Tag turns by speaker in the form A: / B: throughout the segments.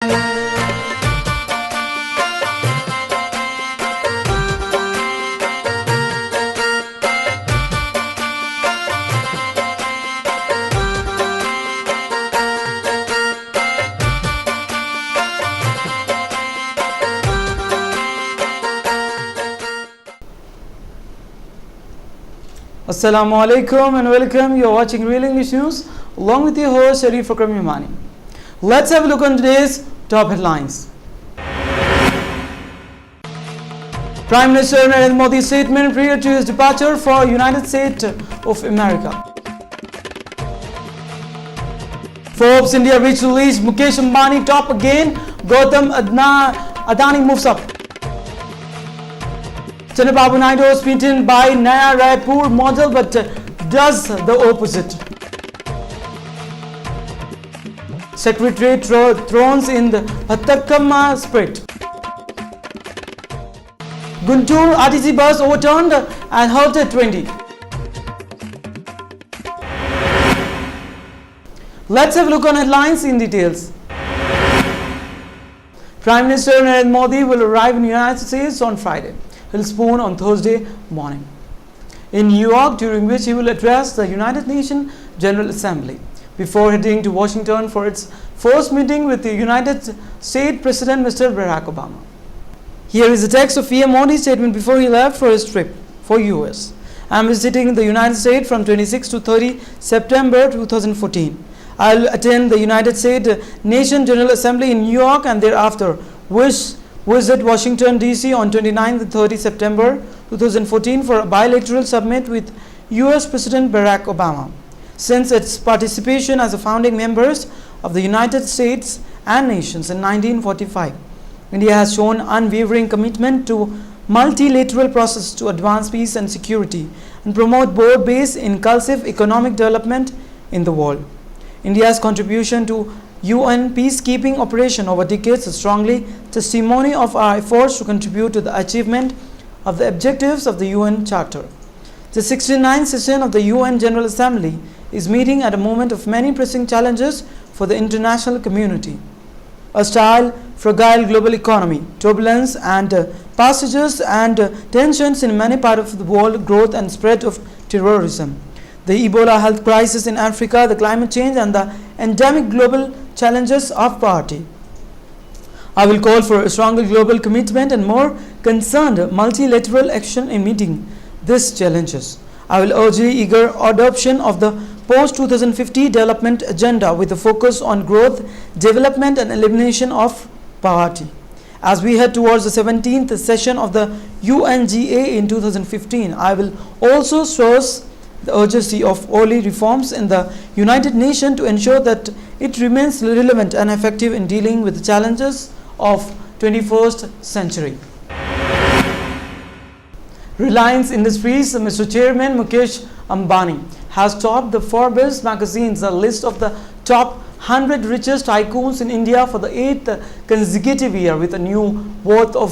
A: Assalamu alaikum and welcome. You are watching Real English News along with your host Sharif Akram Yamani. Let's have a look on today's top headlines. Prime Minister Narendra Modi's statement prior to his departure for United States of America. Forbes India Rich release, Mukesh Ambani top again, Gautam Adani moves up. Chandrababu Naidu was beaten by Naya Raipur model but does the opposite. Secretariat thrones in the Pattakama spirit. Guntur RTC bus overturned and halted 20. Let's have a look on headlines in details. Prime Minister Narendra Modi will arrive in the United States on Friday. He'll spoon on Thursday morning in New York, during which he will address the United Nations General Assembly before heading to Washington for its first meeting with the United States President Mr. Barack Obama. Here is the text of PM Modi's statement before he left for his trip for US. I am visiting the United States from 26 to 30 September 2014. I will attend the United States Nation General Assembly in New York and thereafter visit Washington DC on 29 to 30 September 2014 for a bilateral summit with US President Barack Obama. Since its participation as a founding members of the United States and Nations in 1945, India has shown unwavering commitment to multilateral process to advance peace and security and promote broad-based inclusive economic development in the world. India's contribution to UN peacekeeping operation over decades is strongly testimony of our efforts to contribute to the achievement of the objectives of the UN Charter. The 69th session of the UN General Assembly is meeting at a moment of many pressing challenges for the international community. A fragile global economy, turbulence and passages and tensions in many parts of the world, growth and spread of terrorism, the Ebola health crisis in Africa, the climate change and the endemic global challenges of poverty. I will call for a stronger global commitment and more concerned multilateral action in meeting these challenges. I will urge the eager adoption of the post-2050 development agenda with a focus on growth, development and elimination of poverty. As we head towards the 17th session of the UNGA in 2015, I will also stress the urgency of early reforms in the United Nations to ensure that it remains relevant and effective in dealing with the challenges of 21st century. Reliance Industries, Mr. Chairman Mukesh Ambani has topped the Forbes magazine's list of the top 100 richest tycoons in India for the 8th consecutive year with a new worth of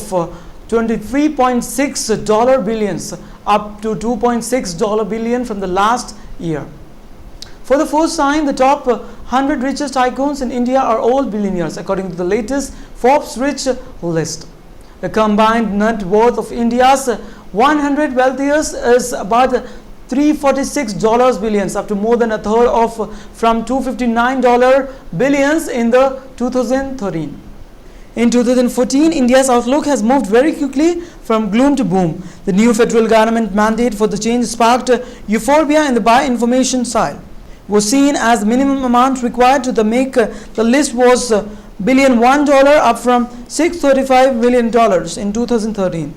A: $23.6 billion, up to $2.6 billion from the last year. For the first time, the top 100 richest tycoons in India are all billionaires, according to the latest Forbes Rich list. The combined net worth of India's 100 wealthiest is about $346 billion, up to more than a third of from $259 billion in the 2013. In 2014, India's outlook has moved very quickly from gloom to boom. The new federal government mandate for the change sparked euphoria in the buy information side. Was seen as the minimum amount required to make the list was $1 billion, up from $635 million in 2013.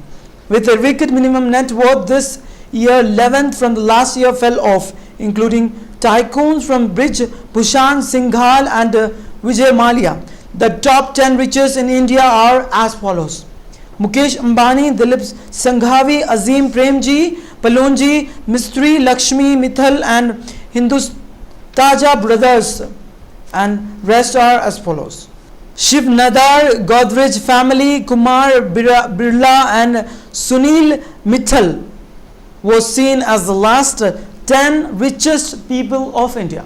A: With a record minimum net worth this year, 11th from the last year fell off, including tycoons from Brij Bhushan Singhal and Vijay Mallya. The top 10 richest in India are as follows: Mukesh Ambani, Dilip Sanghavi, Azim Premji, Palonji, Mistry, Lakshmi Mithal and Hindustaja brothers, and rest are as follows: Shiv Nadar, Godrej family, Kumar Birla and Sunil Mittal was seen as the last 10 richest people of India.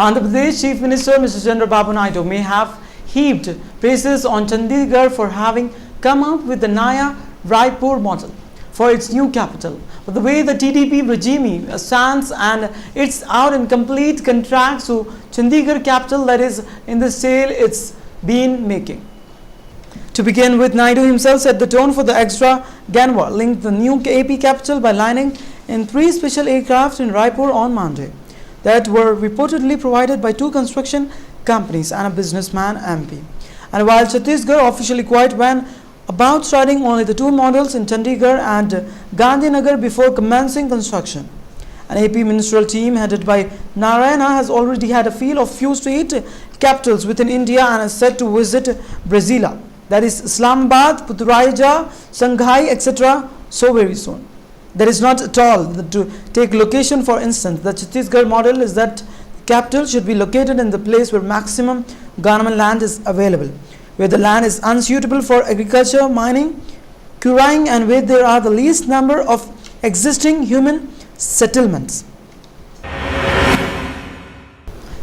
A: Andhra Pradesh Chief Minister Mr. Chandrababu Naidu may have heaped praises on Chandigarh for having come up with the Naya Raipur model for its new capital. But the way the TDP regime stands, and it's out in complete contrast to Chandigarh capital that is in the sale it's been making. To begin with, Naidu himself set the tone for the extra Ganwa, linked the new AP capital by landing in 3 special aircraft in Raipur on Monday that were reportedly provided by 2 construction companies and a businessman MP. And while Chhattisgarh officially quiet when about starting only the 2 models in Chandigarh and Gandhinagar before commencing construction. An AP ministerial team headed by Narayana has already had a feel of few state capitals within India and is set to visit Brasilia, that is Islamabad, Putrajaya, Shanghai, etc. so very soon. That is not at all to take location. For instance, the Chhattisgarh model is that the capital should be located in the place where maximum government land is available, where the land is unsuitable for agriculture, mining, quarrying, and where there are the least number of existing human settlements.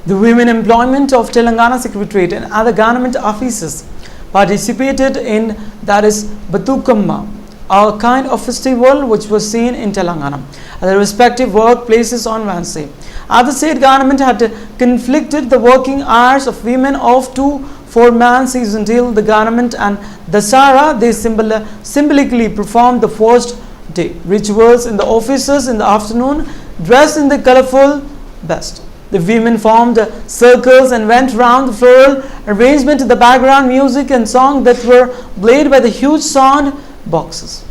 A: The Women Employment of Telangana Secretariat and other government offices participated in, that is Bathukamma, a kind of festival which was seen in Telangana at their respective workplaces on Wednesday. The state government had conflicted the working hours of women of 2 4-man season till the government and Dasara. They symbolically performed the first day rituals in the offices in the afternoon, dressed in the colorful best. The women formed circles and went round the floral arrangement to the background music and song that were played by the huge sound boxes.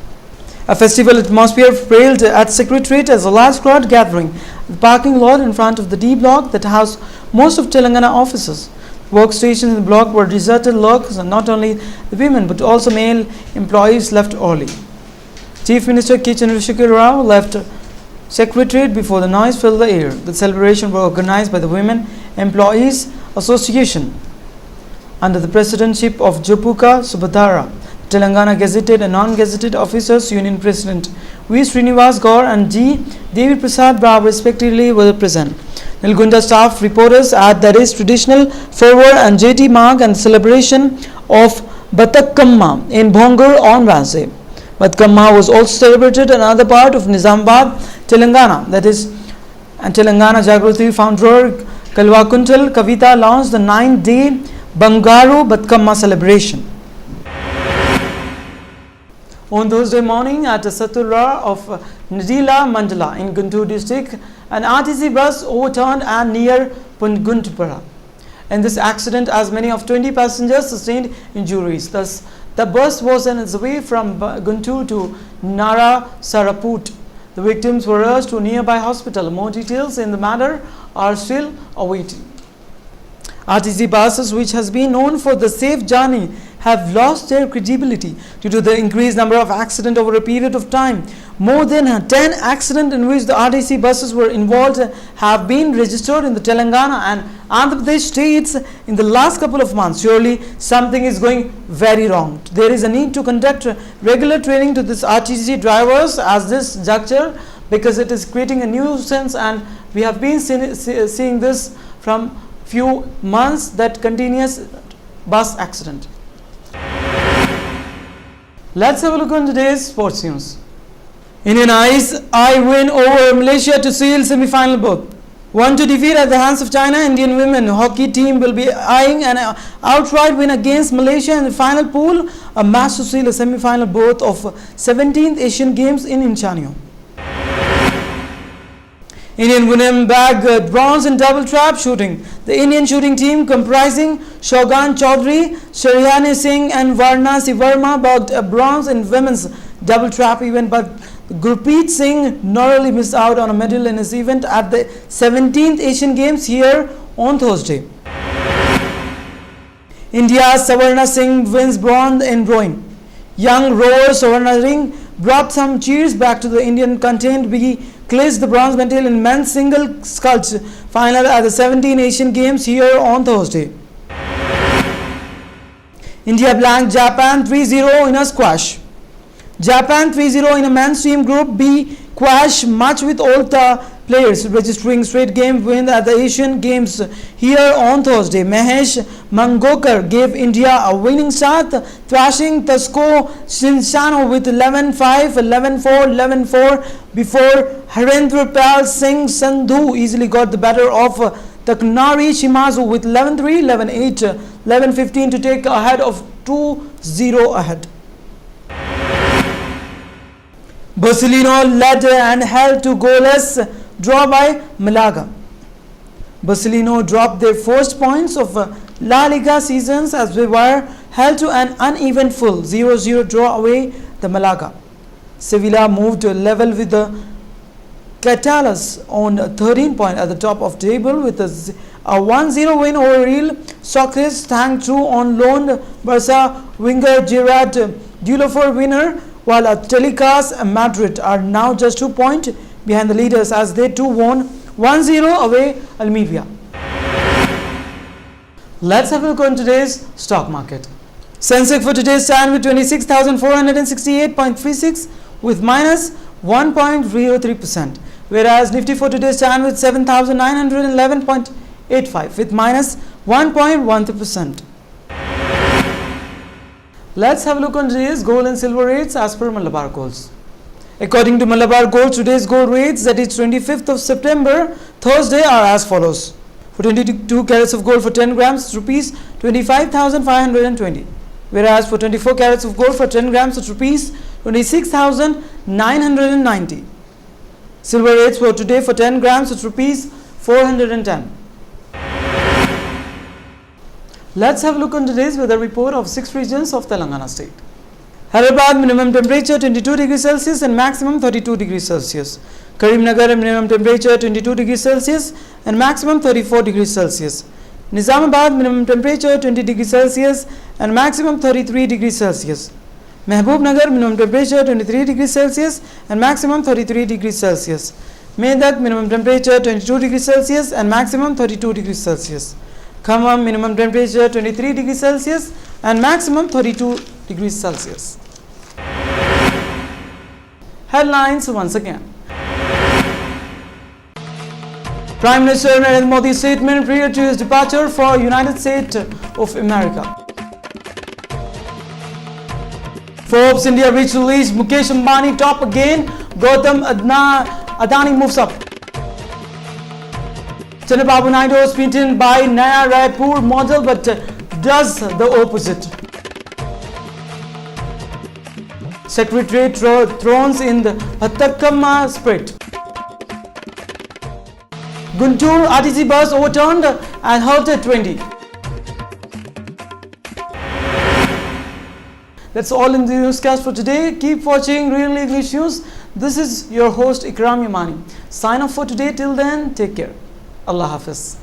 A: A festival atmosphere prevailed at Secretariat as a large crowd gathering at the parking lot in front of the D block that housed most of Telangana offices. Workstations in the block were deserted locks, and not only the women but also male employees left early. Chief Minister K. Chandrasekhar Rao left Secretariat before the noise filled the air. The celebration was organized by the Women Employees Association under the presidentship of Jopuka Subhadara. Telangana Gazetted and Non-Gazetted Officers Union President V. Srinivas Gaur and G. Devi Prasad Rao respectively were present. Nilgunda staff reporters at that is traditional fervor and JT Marg and celebration of Bathukamma in Bhongur on Wednesday. Bathukamma was also celebrated in another part of Nizamabad, Telangana, that is, and Telangana Jagruti founder Kalvakuntal Kavita launched the 9-day Bangaru Bathukamma celebration. On Thursday morning at Satura of Nadila Mandala in Guntur district, an RTC bus overturned and near Punguntupara. In this accident, as many of 20 passengers sustained injuries. Thus, the bus was on its way from Guntur to Nara Saraput. The victims were rushed to a nearby hospital. More details in the matter are still awaiting. RTC buses, which has been known for the safe journey, have lost their credibility due to the increased number of accidents over a period of time. More than 10 accidents in which the RTC buses were involved have been registered in the Telangana and Andhra Pradesh states in the last couple of months. Surely something is going very wrong. There is a need to conduct regular training to these RTC drivers as this juncture, because it is creating a nuisance, and we have been seeing this from few months, that continuous bus accident. Let's have a look on today's sports news. Indian I win over Malaysia to seal semi-final berth. 1-2 defeat at the hands of China. Indian women hockey team will be eyeing an outright win against Malaysia in the final pool, a match to seal a semi-final berth of 17th Asian Games in Incheon. Indian women bagged bronze in double trap shooting. The Indian shooting team comprising Shogun Chaudhary, Sharyani Singh and Varna Sivarma bagged a bronze in women's double trap event, but Gurpreet Singh narrowly missed out on a medal in his event at the 17th Asian Games here on Thursday. India's Savarna Singh wins bronze in rowing. Young rower Savarna Singh brought some cheers back to the Indian contingent. He clinched the bronze medal in men's single sculls final at the 17 Asian Games here on Thursday. India blanked Japan 3-0 in a squash. Japan 3-0 in a men's team group B squash match with all the players registering straight game win at the Asian Games here on Thursday. Mahesh Mangokar gave India a winning start, thrashing Tasco Shinshano with 11-5, 11-4, 11-4 before Harendra Pal Singh Sandhu easily got the better of Taknari Shimazu with 11-3, 11-8, 11-15 to take ahead of 2-0 ahead. Barcelona led and held to goalless draw by Malaga. Barcelona dropped their first points of La Liga seasons as they were held to an uneventful 0-0 draw away the Malaga. Sevilla moved to level with the Catalans on 13 points at the top of the table with a 1-0 win over Real Sociedad thanks to on loan Barca winger Gerard Deulofeu winner, while Athletic Madrid are now just 2 points behind the leaders as they too won 1-0 away Almeria. Let's have a look on today's stock market. Sensex for today stand with 26,468.36 with minus 1.03%, whereas Nifty for today stand with 7,911.85 with minus 1.13%. Let's have a look on today's gold and silver rates as per Malabar Golds. According to Malabar Gold, today's gold rates, that is 25th of September, Thursday, are as follows. For 22 carats of gold for 10 grams, it's rupees 25,520. Whereas for 24 carats of gold for 10 grams, it's rupees 26,990. Silver rates for today for 10 grams, it's rupees 410. Let's have a look on today's weather report of 6 regions of Telangana state. Hyderabad minimum temperature 22 degrees Celsius and maximum 32 degrees Celsius. Karimnagar minimum temperature 22 degrees Celsius and maximum 34 degrees Celsius. Nizamabad minimum temperature 20 degrees Celsius and maximum 33 degrees Celsius. Mehboob-Nagar minimum temperature 23 degrees Celsius and maximum 33 degrees Celsius. Medak minimum temperature 22 degrees Celsius and maximum 32 degrees Celsius. Khammam minimum temperature 23 degrees Celsius and maximum 32 degrees Celsius. Headlines once again. Prime Minister Narendra Modi's statement prior to his departure for United States of America. Forbes India Rich release, Mukesh Ambani top again, Gautam Adani moves up. Chandrababu Naidu was beaten by Naya Raipur model but does the opposite. Secretary thrones in the Patakama spirit. Guntur RTC bus overturned and halted 20. That's all in the newscast for today. Keep watching Real English News. This is your host Ikram Yamani. Sign off for today. Till then, take care. Allah Hafiz.